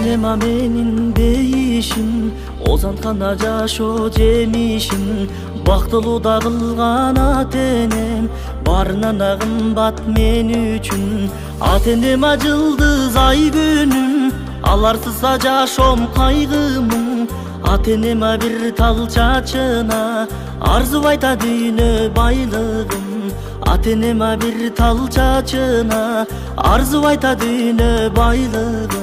Ата-энема менин дейишим, озантканда жашоо жемишим. Бактылуу да кылган ата-энем, баарынан да кымбат мен үчүн. Ата-энема жылдыз ай күнүм, аларсызда жашоом кайгымын. Ата-энема бир тал чачына арзып айтат дүйнө байлыгын. Ата-энема бир тал чачына арзып айтат дүйнө байлыгын.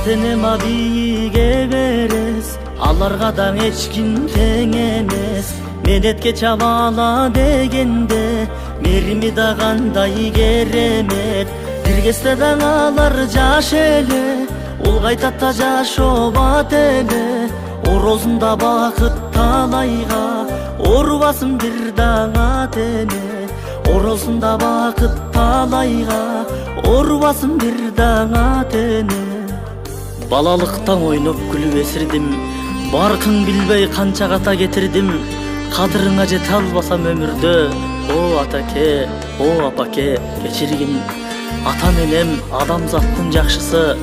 Ата-энема бийиге берес, аларга да эч ким тең эмес. Менетке чабала дегенде, мерими да кандай керемет. Биргесте да алар жаш эле, улгайтат да жашообат эле. Орозунда бакыт талайга, орубасын бир даң ата-эне. Орозунда бакыт талайга, орубасын бир даң ата-эне. Балалыктан ойноп күлүп эсирдим, баркын билбей канча ката кетирдим. Кадырыңа жете албасам өмүрдө, о атаке, о апаке, кечиргин. Атам энем адамзаттын жакшысы,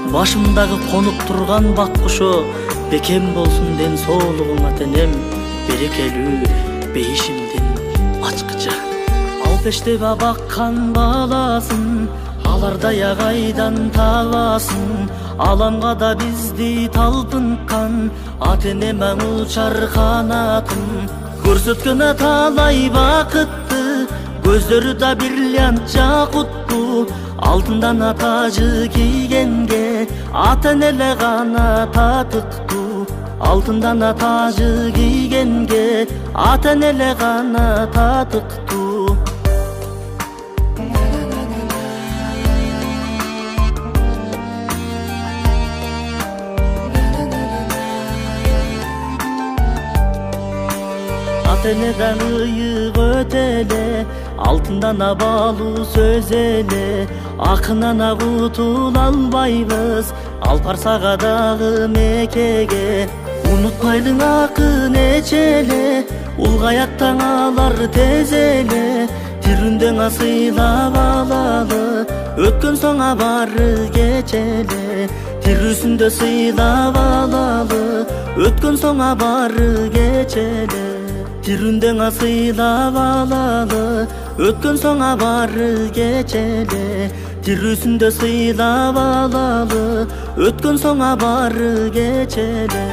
башымдагы конуп турган бак кушу. Бекем болсун ден соолугуң ата-энем, берекелүү бейишимдин ачкычы. Ал пештебе баккан баласын, алардай агайдан табасын. Аламга да бизди талпынткан, ата-энеме учар канатын. Көрсөткөн талай бакытты, көздөрү да бриллиант жакуттуу. Алтындан тажы кийгенге, ата-энеле гана татыктуу. Алтындан тажы кийгенге, ата-энеле гана татыктуу. Ата-энеден ыйык өтеле, алтындан абалуу сөз эле. Акынан кутула албайбыз, Алпарсага дагы мекеге. Унутпайлың акын эч эле, улгаяттан алар тез эле. Тирүндөн сыйлап алалы, өткөн соң бары кеч эле. Тирүүсүндө сыйлап алалы, өткөн соң бары кеч эле. Тирүндөн сыйлап алалы, өткөн соң бары кеч эле. Тирүүсүндө сыйлап алалы, өткөн соң бары кеч эле.